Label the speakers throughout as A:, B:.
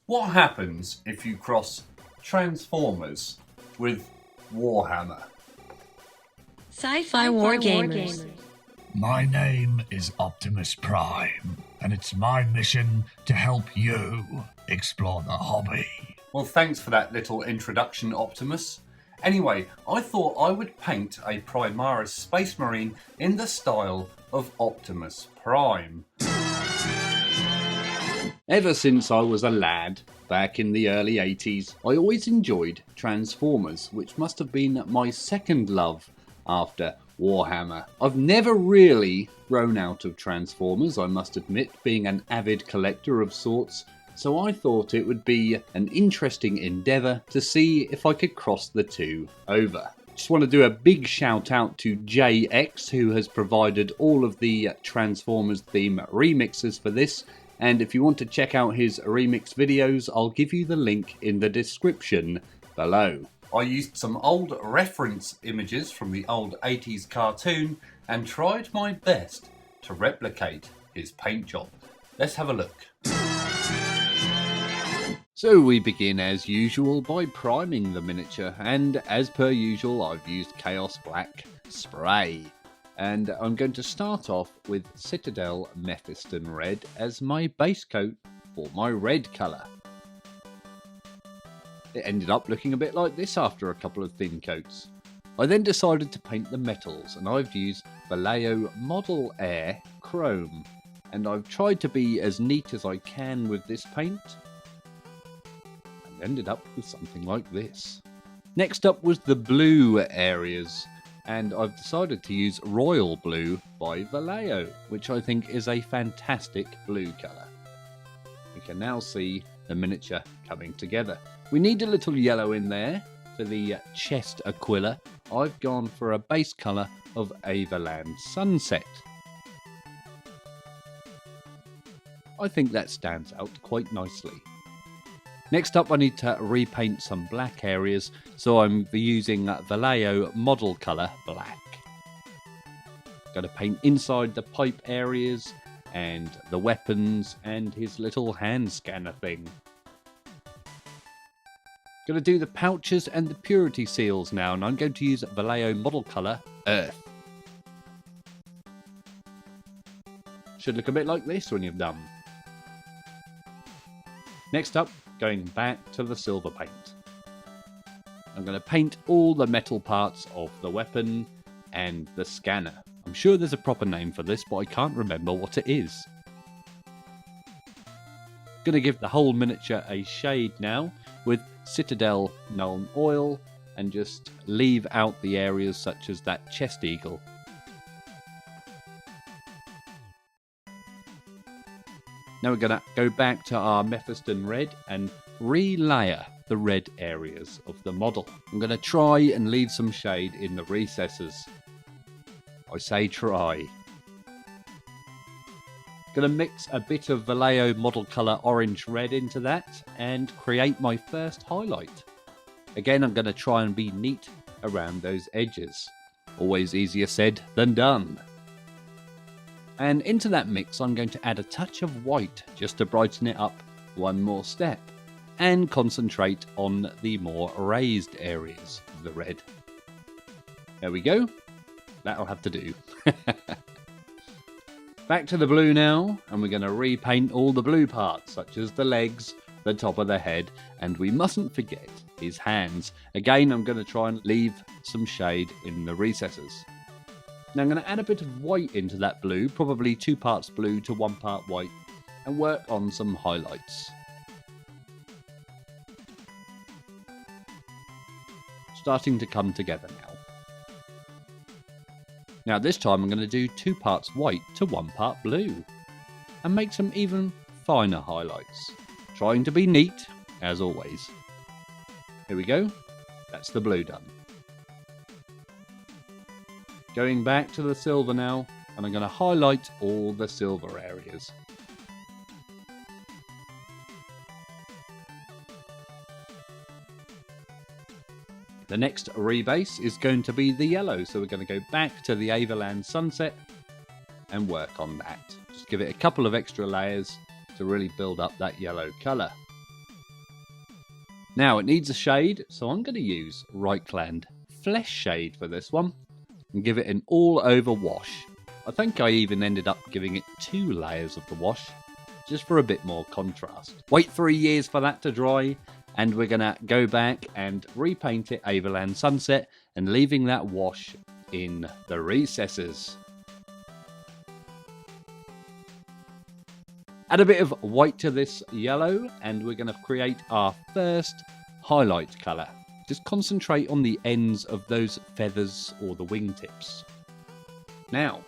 A: What happens if you cross Transformers with Warhammer?
B: Scifiwargamers.
C: My name is Optimus Prime, and it's my mission to help you explore the hobby.
A: Well, thanks for that little introduction, Optimus. Anyway, I thought I would paint a Primaris Space Marine in the style of Optimus Prime. Ever since I was a lad, back in the early 80s, I always enjoyed Transformers, which must have been my second love after Warhammer. I've never really grown out of Transformers, I must admit, being an avid collector of sorts, so I thought it would be an interesting endeavour to see if I could cross the two over. Just want to do a big shout out to JX, who has provided all of the Transformers theme remixes for this, and if you want to check out his remix videos, I'll give you the link in the description below. I used some old reference images from the old 80s cartoon and tried my best to replicate his paint job. Let's have a look. So we begin as usual by priming the miniature, and as per usual I've used Chaos Black spray. And I'm going to start off with Citadel Mephiston Red as my base coat for my red colour. It ended up looking a bit like this after a couple of thin coats. I then decided to paint the metals, and I've used Vallejo Model Air Chrome. And I've tried to be as neat as I can with this paint, and ended up with something like this. Next up was the blue areas, and I've decided to use Royal Blue by Vallejo, which I think is a fantastic blue colour. We can now see the miniature coming together. We need a little yellow in there for the chest Aquila. I've gone for a base colour of Avaland Sunset. I think that stands out quite nicely. Next up, I need to repaint some black areas, so I'm using Vallejo Model Colour Black. Going to paint inside the pipe areas and the weapons and his little hand scanner thing. Going to do the pouches and the purity seals now, and I'm going to use Vallejo Model Colour Earth. Should look a bit like this when you're done. Next up, going back to the silver paint. I'm going to paint all the metal parts of the weapon and the scanner. I'm sure there's a proper name for this, but I can't remember what it is. Going to give the whole miniature a shade now with Citadel Nuln Oil and just leave out the areas such as that chest eagle. Now we're going to go back to our Mephiston Red and re-layer the red areas of the model. I'm going to try and leave some shade in the recesses. I say try. Going to mix a bit of Vallejo Model Colour Orange Red into that and create my first highlight. Again, I'm going to try and be neat around those edges. Always easier said than done. And into that mix, I'm going to add a touch of white just to brighten it up one more step and concentrate on the more raised areas of the red. There we go. That'll have to do. Back to the blue now, and we're going to repaint all the blue parts, such as the legs, the top of the head, and we mustn't forget his hands. Again, I'm going to try and leave some shade in the recesses. Now I'm going to add a bit of white into that blue, probably 2 parts blue to 1 part white, and work on some highlights. Starting to come together now. Now this time I'm going to do 2 parts white to 1 part blue, and make some even finer highlights. Trying to be neat, as always. Here we go, that's the blue done. Going back to the silver now, and I'm going to highlight all the silver areas. The next rebase is going to be the yellow, so we're going to go back to the Avaland Sunset and work on that. Just give it a couple of extra layers to really build up that yellow colour. Now it needs a shade, so I'm going to use Reichland Flesh Shade for this one and give it an all over wash. I think I even ended up giving it 2 layers of the wash just for a bit more contrast. Wait 3 years for that to dry, and we're going to go back and repaint it Overland Sunset and leaving that wash in the recesses. Add a bit of white to this yellow and we're going to create our first highlight colour. Just concentrate on the ends of those feathers or the wingtips. Now,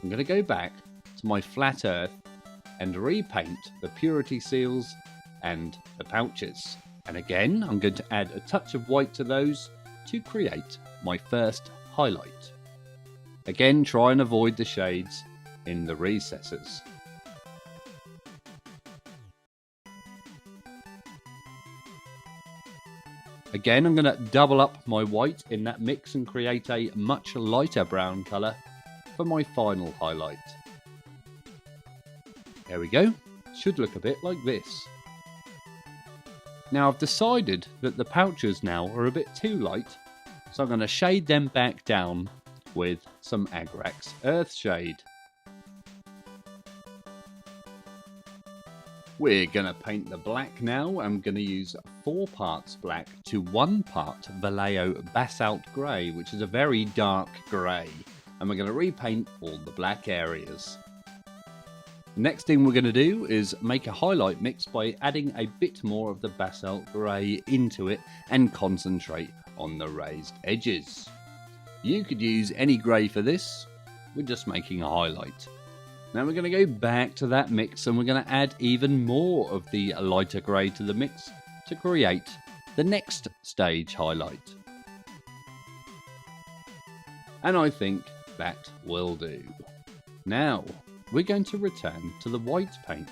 A: I'm going to go back to my flat earth and repaint the purity seals and the pouches. And again, I'm going to add a touch of white to those to create my first highlight. Again, try and avoid the shades in the recesses. Again, I'm going to double up my white in that mix and create a much lighter brown colour for my final highlight. There we go. Should look a bit like this. Now I've decided that the pouches now are a bit too light, so I'm going to shade them back down with some Agrax Earth Shade. We're going to paint the black now. I'm going to use 4 parts black to 1 part Vallejo Basalt Grey, which is a very dark grey. And we're going to repaint all the black areas. The next thing we're going to do is make a highlight mix by adding a bit more of the Basalt Grey into it and concentrate on the raised edges. You could use any grey for this. We're just making a highlight. Now we're going to go back to that mix and we're going to add even more of the lighter grey to the mix to create the next stage highlight. And I think that will do. Now we're going to return to the white paint.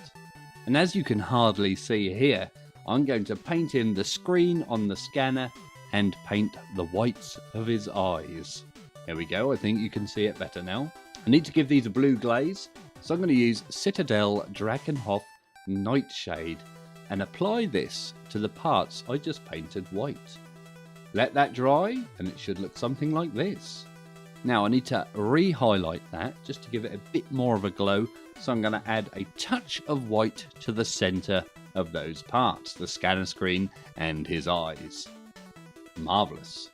A: And as you can hardly see here, I'm going to paint in the screen on the scanner and paint the whites of his eyes. There we go, I think you can see it better now. I need to give these a blue glaze. So I'm going to use Citadel Drakenhof Nightshade and apply this to the parts I just painted white. Let that dry and it should look something like this. Now I need to re-highlight that just to give it a bit more of a glow. So I'm going to add a touch of white to the centre of those parts, the scanner screen and his eyes. Marvellous.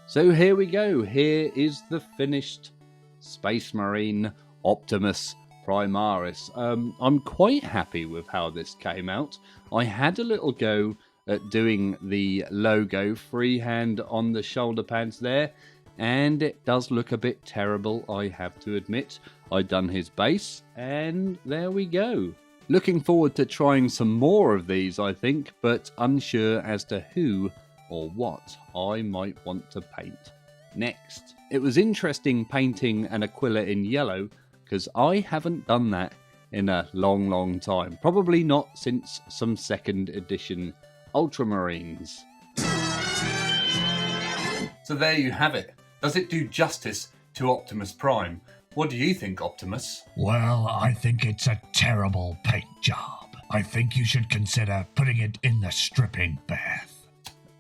A: So here we go. Here is the finished Space Marine Optimus Primaris. I'm quite happy with how this came out. I had a little go at doing the logo freehand on the shoulder pads there, and it does look a bit terrible, I have to admit. I've done his base, and there we go. Looking forward to trying some more of these, I think, but unsure as to who or what I might want to paint next. It was interesting painting an Aquila in yellow because I haven't done that in a long time. Probably not since some 2nd edition Ultramarines. So there you have it. Does it do justice to Optimus Prime? What do you think, Optimus?
C: Well, I think it's a terrible paint job. I think you should consider putting it in the stripping bath.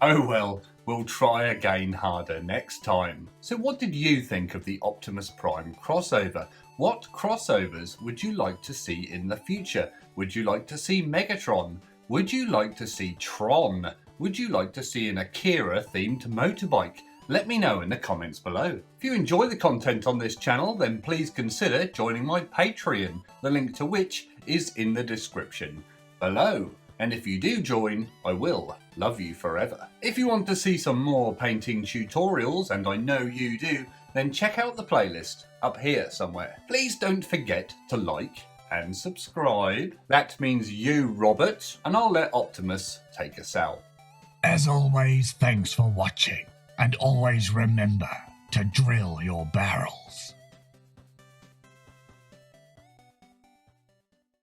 A: Oh well, we'll try again harder next time. So what did you think of the Optimus Prime crossover? What crossovers would you like to see in the future? Would you like to see Megatron? Would you like to see Tron? Would you like to see an Akira themed motorbike? Let me know in the comments below. If you enjoy the content on this channel, then please consider joining my Patreon, the link to which is in the description below. And if you do join, I will love you forever. If you want to see some more painting tutorials, and I know you do, then check out the playlist up here somewhere. Please don't forget to like and subscribe. That means you, Robert, and I'll let Optimus take us out.
C: As always, thanks for watching, and always remember to drill your barrels.